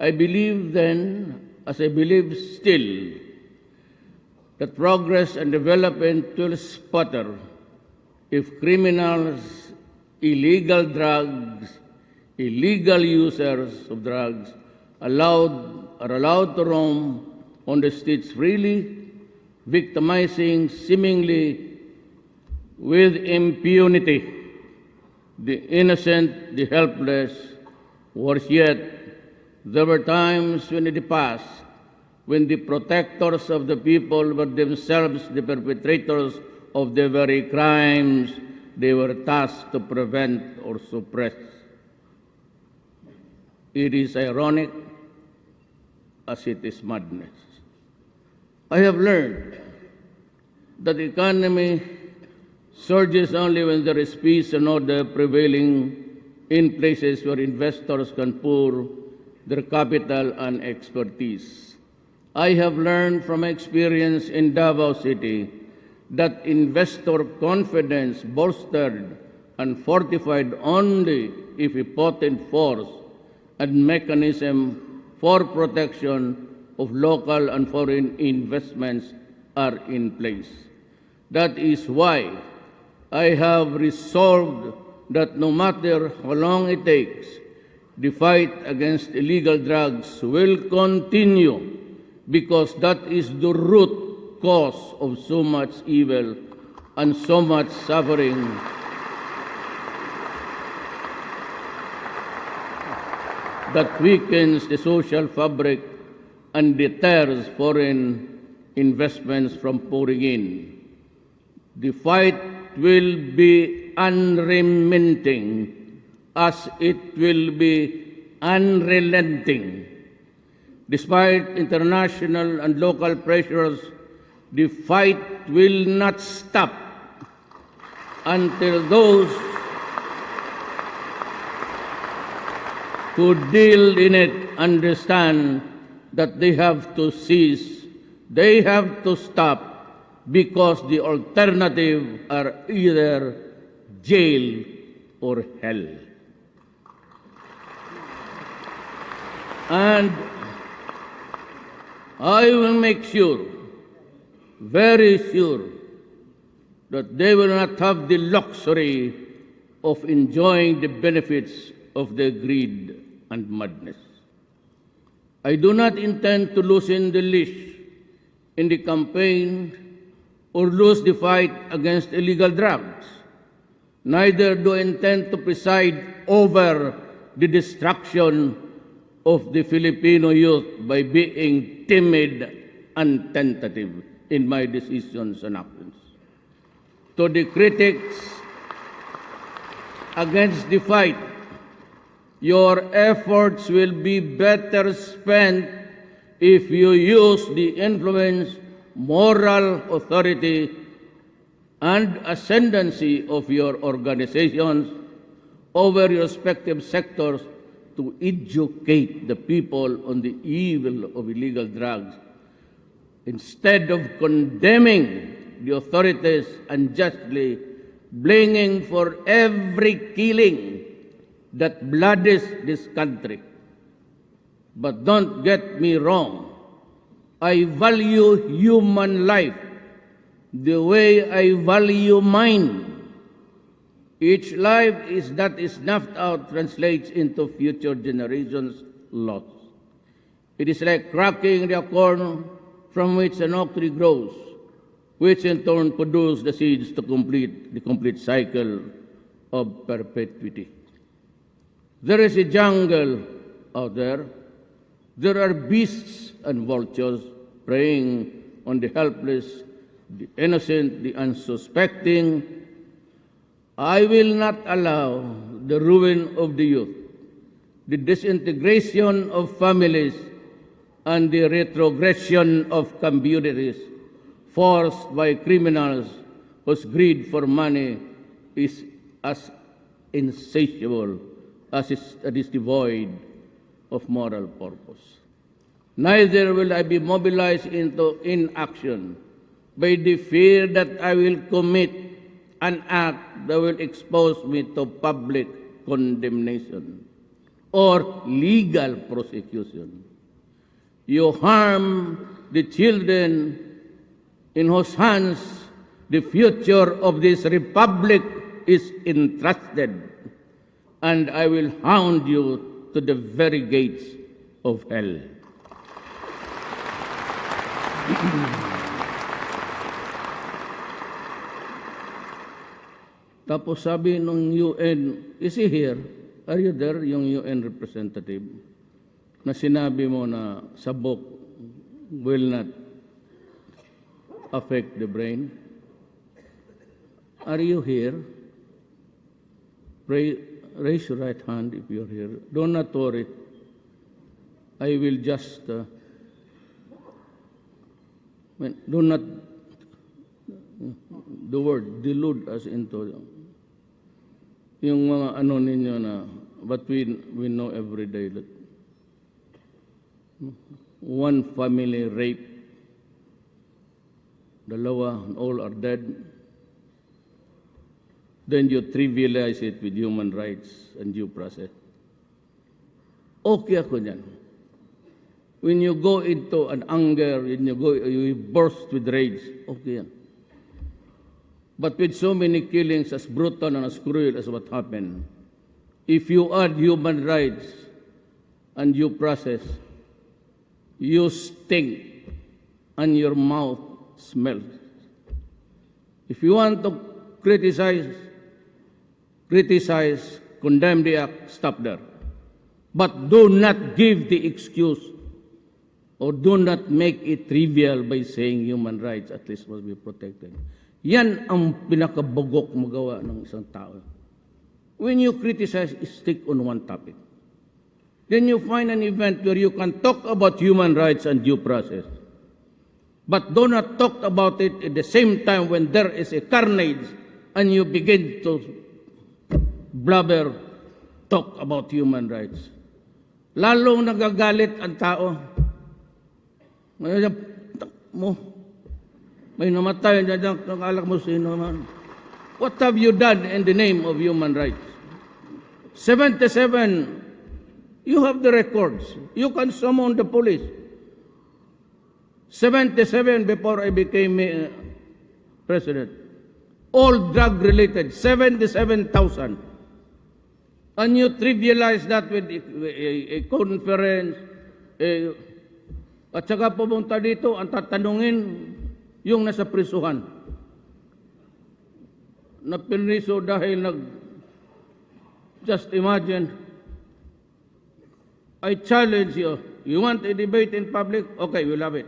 I believe then, as I believe still, that progress and development will sputter if criminals, illegal drugs, illegal users of drugs are allowed to roam on the streets freely, victimizing seemingly with impunity the innocent, the helpless. Worse yet, there were times when in the past when the protectors of the people were themselves the perpetrators of the very crimes they were tasked to prevent or suppress. It is ironic as it is madness. I have learned that the economy surges only when there is peace and order prevailing in places where investors can pour their capital and expertise. I have learned from experience in Davao City that investor confidence bolstered and fortified only if a potent force and mechanism for protection of local and foreign investments are in place. That is why I have resolved that no matter how long it takes, the fight against illegal drugs will continue because that is the root cause of so much evil and so much suffering that weakens the social fabric and deters foreign investments from pouring in. The fight will be unremitting as it will be unrelenting. Despite international and local pressures, the fight will not stop until those who deal in it understand that they have to cease, they have to stop, because the alternative are either jail or hell. And I will make sure, very sure, that they will not have the luxury of enjoying the benefits of their greed and madness. I do not intend to loosen the leash in the campaign or lose the fight against illegal drugs. Neither do I intend to preside over the destruction of the Filipino youth by being timid and tentative in my decisions and actions. To the critics against the fight, your efforts will be better spent if you use the influence, moral authority, and ascendancy of your organizations over your respective sectors to educate the people on the evil of illegal drugs, instead of condemning the authorities unjustly, blaming for every killing that bloodies this country. But don't get me wrong, I value human life the way I value mine. Each life that is snuffed out translates into future generations' loss. It is like cracking the corn from which an oak tree grows, which in turn produces the seeds to complete the complete cycle of perpetuity. There is a jungle out there. There are beasts and vultures preying on the helpless, the innocent, the unsuspecting. I will not allow the ruin of the youth, the disintegration of families, and the retrogression of communities forced by criminals whose greed for money is as insatiable as it is devoid of moral purpose. Neither will I be mobilized into inaction by the fear that I will commit an act that will expose me to public condemnation. or legal prosecution. You harm the children in whose hands the future of this republic is entrusted, and I will hound you to the very gates of hell. Tapos sabi ng UN, is he here? Are you there, yung UN representative? Na sinabi mo na sabok will not affect the brain. Are you here? Raise your right hand if you're here. Do not worry. I will just do not the word delude us into yung mga ano ninyo na but we know every day that one family rape, dalawa, all are dead. Then you trivialize it with human rights and due process. Okay ako dyan. When you go into an anger, when you burst with rage, okay yan. But with so many killings as brutal and as cruel as what happened, if you add human rights and due process, you stink and your mouth smells. If you want to criticize, condemn the act, stop there. But do not give the excuse or do not make it trivial by saying human rights at least must be protected. Yan ang pinakabugok magawa ng isang tao. When you criticize, stick on one topic. Then you find an event where you can talk about human rights and due process. But do not talk about it at the same time when there is a carnage and you begin to blabber, talk about human rights. Lalong nagagalit ang tao. May namatay dyan, nakalak mo sino man. What have you done in the name of human rights? 77, you have the records. You can summon the police. 77 before I became president. All drug-related, 77,000. And you trivialize that with a conference. At saka pumunta dito, ang tatanungin, yung nasa prisuhan. Na pinriso dahil just imagine, I challenge you. You want a debate in public? Okay, we'll have it.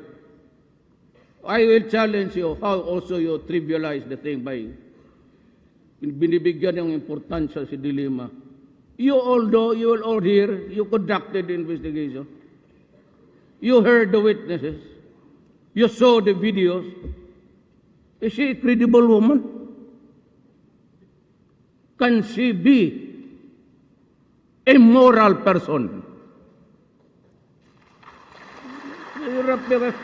I will challenge you how also you trivialize the thing by binibigyan ng importansya si Dilima. You will all hear, you conducted the investigation. You heard the witnesses. You saw the videos. Is she a credible woman? Can she be a moral person? Hirap.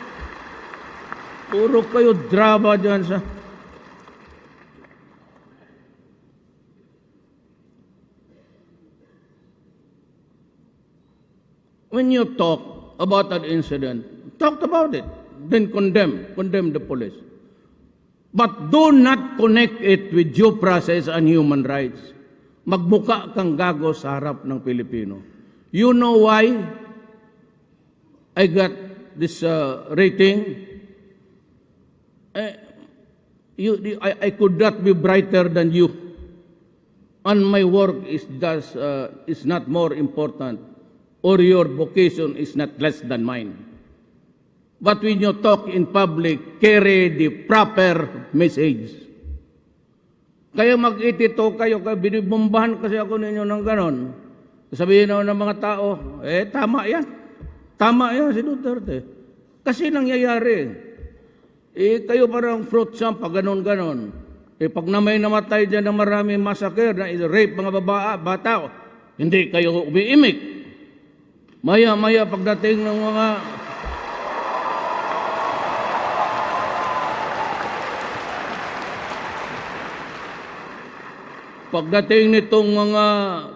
Puro kayo drama dyan sa... When you talk about an incident, talk about it. Then condemn the police. But do not connect it with due process and human rights. Magbuka kang gago sa harap ng Pilipino. You know why I got this rating? I could not be brighter than you. And my work is not more important, or your vocation is not less than mine. But when you talk in public, carry the proper message. Kaya mag-itito kayo, binibombahan kasi ako ninyo ng ganon. Sabihin na ng mga tao, tama yan. Tama yan si Duterte. Kasi nangyayari. Kayo parang fruit samp, ganon-ganon. Pag na may namatay dyan na maraming massacre, na rape mga bata, hindi kayo umiimik. Maya-maya pagdating ng mga... Pagdating nitong mga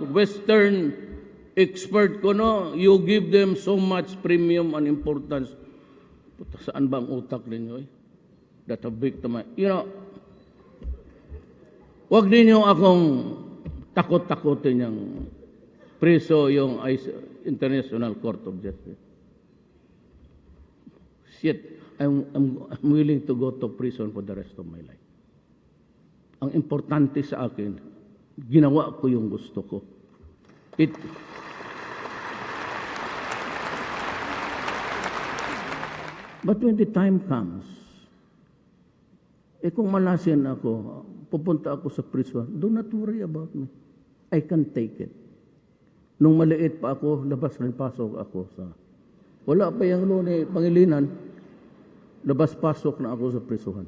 Western expert ko, no, you give them so much premium and importance. Puta, saan ba ang utak ninyo eh? That a victim, you know, wag ninyo akong takot-takotin yung preso yung International Court of Justice. Shit, I'm willing to go to prison for the rest of my life. Ang importante sa akin, ginawa ko yung gusto ko. But when the time comes, kung malasin ako, pupunta ako sa prison, do not worry about me. I can take it. Nung maliit pa ako, labas rin pasok ako sa... Wala pa yung Luni, Pangilinan, labas-pasok na ako sa prisuhan.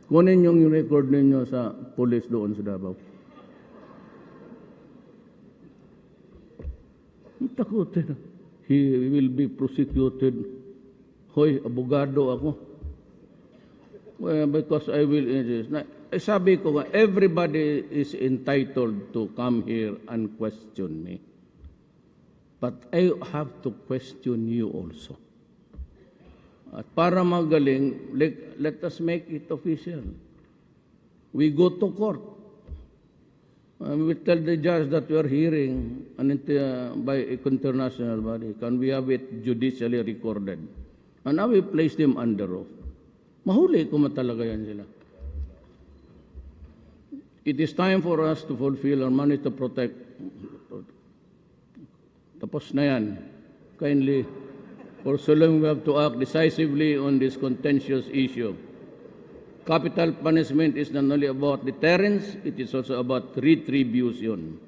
Kunin yung record ninyo sa police doon sa Davao. Takutin. He will be prosecuted. Hoy, abogado ako. Well, because I will insist. Sabi ko nga, everybody is entitled to come here and question me. But I have to question you also. At para magaling, let us make it official. We go to court. We tell the judge that we are hearing by an international body. Can we have it judicially recorded? And now we place them under oath. Mahuli kung matalaga yan sila. It is time for us to fulfill our money to protect. Tapos na yan. Kindly, for so long we have to act decisively on this contentious issue. Capital punishment is not only about deterrence, it is also about retribution.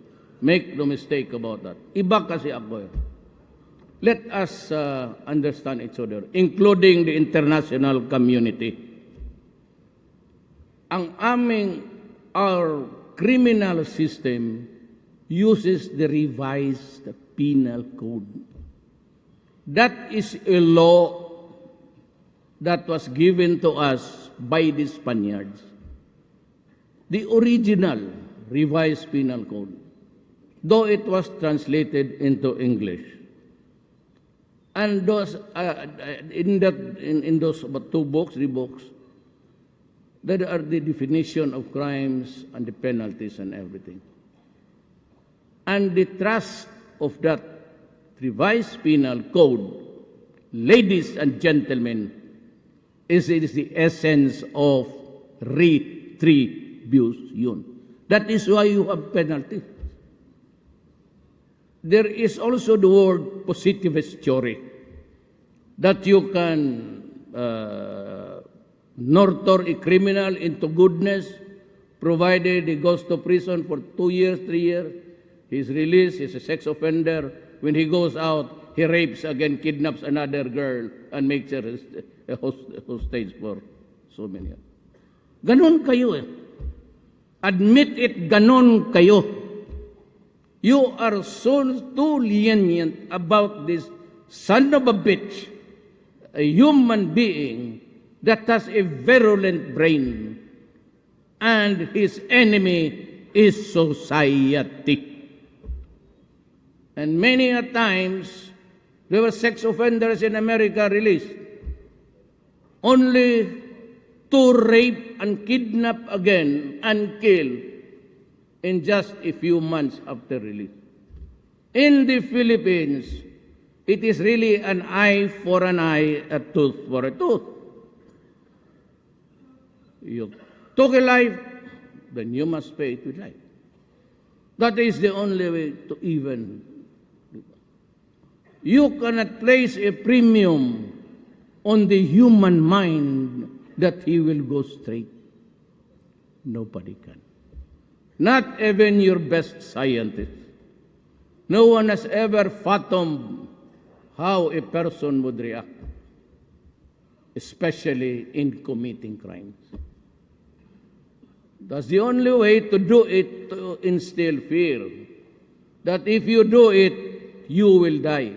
Make no mistake about that. Iba kasi ako eh. Let us understand each other, including the international community. Our criminal system uses the revised penal code. That is a law that was given to us by the Spaniards. The original revised penal code, though it was translated into English. And those, in those about 2 books, 3 books, there are the definition of crimes and the penalties and everything. And the thrust of that revised penal code, ladies and gentlemen, is the essence of retribution. That is why you have penalty. There is also the word positivist theory, that you can nurture a criminal into goodness, provided he goes to prison for 2 years, 3 years. He's released, he's a sex offender. When he goes out, he rapes again, kidnaps another girl, and makes her a hostage for so many years. Ganon kayo eh. Admit it, ganon kayo. You are so too lenient about this son of a bitch, a human being that has a virulent brain, and his enemy is society. And many a times, there were sex offenders in America released, only to rape and kidnap again and kill in just a few months after release. In the Philippines, it is really an eye for an eye, a tooth for a tooth. You took a life, then you must pay it with life. That is the only way to even. You cannot place a premium on the human mind that he will go straight. Nobody can. Not even your best scientist. No one has ever fathomed how a person would react, especially in committing crimes. That's the only way to do it, to instill fear, that if you do it, you will die.